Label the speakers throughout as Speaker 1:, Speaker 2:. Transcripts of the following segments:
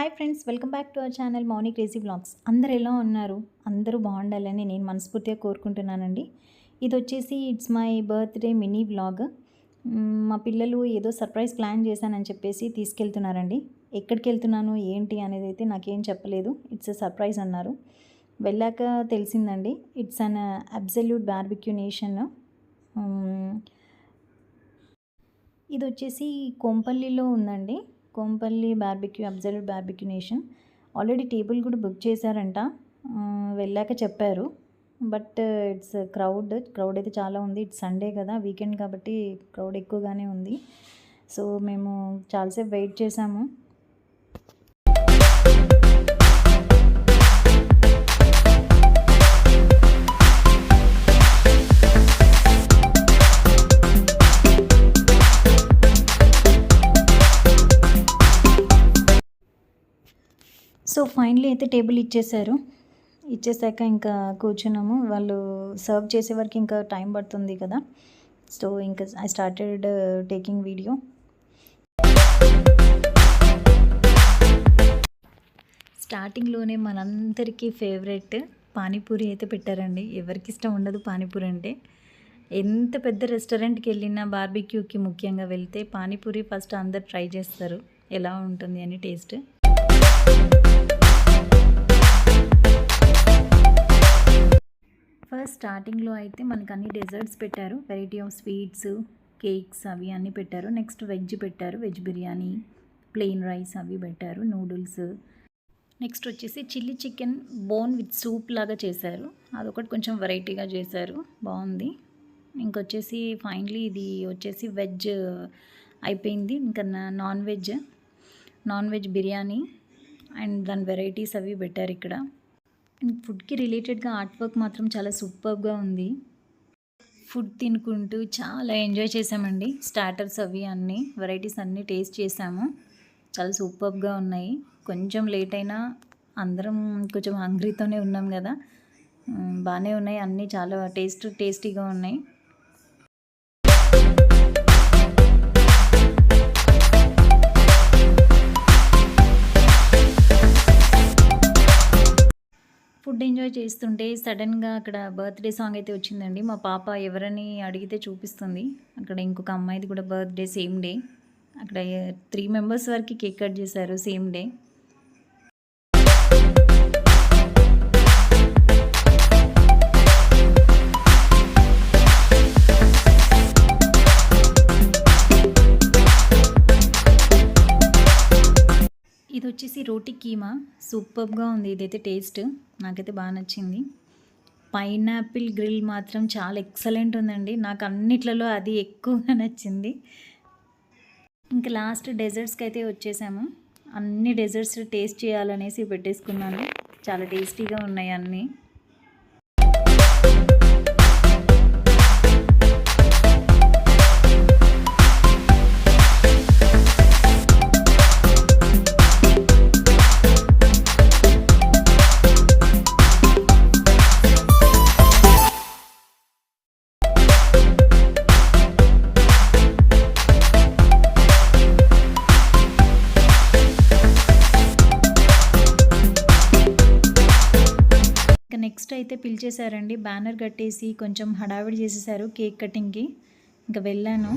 Speaker 1: Hi friends, welcome back to our channel Mouni crazy vlogs. అందరు ఎలా ఉన్నారు? అందరూ బాగుండాలని నేను మనస్ఫూర్తిగా కోరుకుంటున్నానండి. ఇది వచ్చేసి it's my birthday mini vlog. మా పిల్లలు ఏదో సర్ప్రైజ్ ప్లాన్ చేశానని చెప్పేసి తీసుకెళ్తున్నారండి. ఎక్కడికి వెళ్తున్నాను ఏంటి అనేది అయితే నాకేం చెప్పలేదు. ఇట్స్ ఎ సర్ప్రైజ్ అన్నారు. వెళ్ళాక తెలిసిందండి, it's an absolute barbecue nation. ఇది వచ్చేసి కొంపల్లిలో ఉందండి. Kompally barbecue, absolute barbecue nation. Already table కూడా బుక్ చేశారంట, వెళ్ళాక చెప్పారు. బట్ ఇట్స్ క్రౌడ్ అయితే చాలా ఉంది. ఇట్స్ సండే కదా, వీకెండ్ కాబట్టి క్రౌడ్ ఎక్కువగానే ఉంది. సో మేము చాలాసేపు వెయిట్ చేసాము. సో ఫైనలీ అయితే టేబుల్ ఇచ్చేసాక ఇంకా కూర్చున్నాము. వాళ్ళు సర్వ్ చేసే వరకు ఇంకా టైం పడుతుంది కదా. సో ఇంకా ఐ స్టార్టెడ్ టేకింగ్ వీడియో. స్టార్టింగ్లోనే మనందరికీ ఫేవరెట్ పానీపూరి అయితే పెట్టారండి. ఎవరికి ఇష్టం ఉండదు పానీపూరి అంటే. ఎంత పెద్ద రెస్టారెంట్కి వెళ్ళినా, బార్బిక్యూకి ముఖ్యంగా వెళ్తే పానీపూరి ఫస్ట్ అందరు ట్రై చేస్తారు ఎలా ఉంటుంది అని టేస్ట్. ఫస్ట్ స్టార్టింగ్లో అయితే మనకు అన్ని డెజర్ట్స్ పెట్టారు. వెరైటీ ఆఫ్ స్వీట్స్, కేక్స్ అవి అన్నీ పెట్టారు. నెక్స్ట్ వెజ్ పెట్టారు, వెజ్ బిర్యానీ, ప్లెయిన్ రైస్ అవి పెట్టారు, నూడిల్స్. నెక్స్ట్ వచ్చేసి chilli chicken bone with soup లాగా చేశారు. అదొకటి కొంచెం వెరైటీగా చేశారు, బాగుంది. ఇంకొచ్చేసి ఫైనలీ ఇది వచ్చేసి వెజ్ అయిపోయింది. ఇంకా నాన్ వెజ్ బిర్యానీ అండ్ దాని వెరైటీస్ అవి పెట్టారు ఇక్కడ. అండ్ ఫుడ్కి రిలేటెడ్గా ఆర్ట్ వర్క్ మాత్రం చాలా సూపర్గా ఉంది. ఫుడ్ తినుకుంటూ చాలా ఎంజాయ్ చేసామండి. స్టార్టర్స్ అవి అన్నీ వెరైటీస్ అన్నీ టేస్ట్ చేసాము. చాలా సూపర్గా ఉన్నాయి. కొంచెం లేట్ అయినా అందరం కొంచెం హంగ్రీతోనే ఉన్నాం కదా, బాగానే ఉన్నాయి అన్నీ. చాలా టేస్టీగా ఉన్నాయి. ఫుడ్ ఎంజాయ్ చేస్తుంటే సడన్గా అక్కడ బర్త్డే సాంగ్ అయితే వచ్చిందండి. మా పాప ఎవరని అడిగితే చూపిస్తుంది. అక్కడ ఇంకొక అమ్మాయిది కూడా బర్త్డే సేమ్ డే. అక్కడ 3 మెంబర్స్ వరకు కేక్ కట్ చేశారు సేమ్ డే. ఇది వచ్చేసి రోటీ కీమా, సూపర్గా ఉంది. ఇదైతే టేస్ట్ నాకైతే బాగా నచ్చింది. పైనాపిల్ గ్రిల్ మాత్రం చాలా ఎక్సలెంట్ ఉందండి. నాకు అన్నిట్లలో అది ఎక్కువగా నచ్చింది. ఇంకా లాస్ట్ డెజర్ట్స్కి అయితే వచ్చేసాము. అన్ని డెజర్ట్స్ టేస్ట్ చేయాలనేసి పెట్టేసుకున్నాను. చాలా టేస్టీగా ఉన్నాయి అన్నీ. నెక్స్ట్ అయితే పిలిచేశారండి, బ్యానర్ కట్టేసి కొంచెం హడావిడి చేసేసారు కేక్ కటింగ్కి. ఇంకా వెళ్ళాను.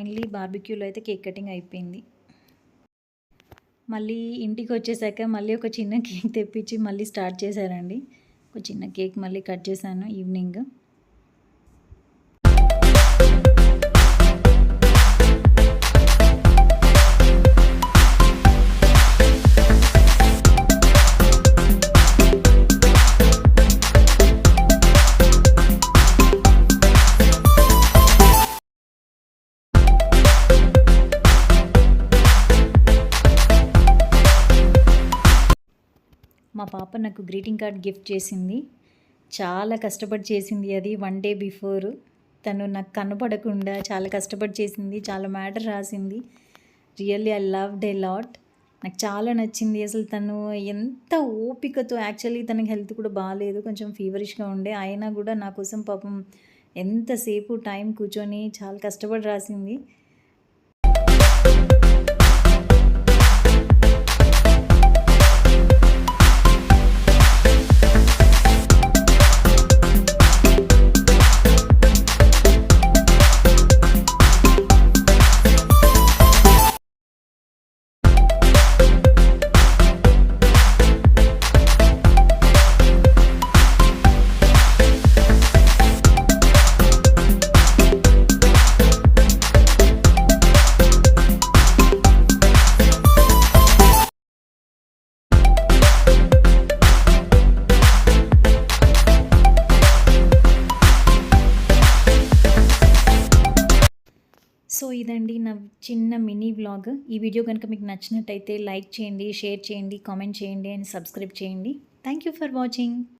Speaker 1: ఫైనలీ బార్బిక్యూలో అయితే కేక్ కటింగ్ అయిపోయింది. మళ్ళీ ఇంటికి వచ్చేసాక మళ్ళీ ఒక చిన్న కేక్ తెప్పించి మళ్ళీ స్టార్ట్ చేశారండి. ఒక చిన్న కేక్ మళ్ళీ కట్ చేశాను ఈవినింగ్. మా పాప నాకు గ్రీటింగ్ కార్డ్ గిఫ్ట్ చేసింది. చాలా కష్టపడి చేసింది అది 1 డే బిఫోర్. తను నాకు కనపడకుండా చాలా కష్టపడి చేసింది. చాలా మ్యాటర్ రాసింది. Really I loved a lot. నాకు చాలా నచ్చింది. అసలు తను ఎంత ఓపికతో, యాక్చువల్లీ తనకి హెల్త్ కూడా బాగాలేదు, కొంచెం ఫీవరిష్గా ఉండే, అయినా కూడా నా కోసం పాపం ఎంతసేపు టైం కూర్చొని చాలా కష్టపడి రాసింది. సో ఇదండి నా చిన్న మినీ వ్లాగ్. ఈ వీడియో కనుక మీకు నచ్చినట్టయితే లైక్ చేయండి, షేర్ చేయండి, కామెంట్ చేయండి అండ్ సబ్స్క్రైబ్ చేయండి. Thank you for watching.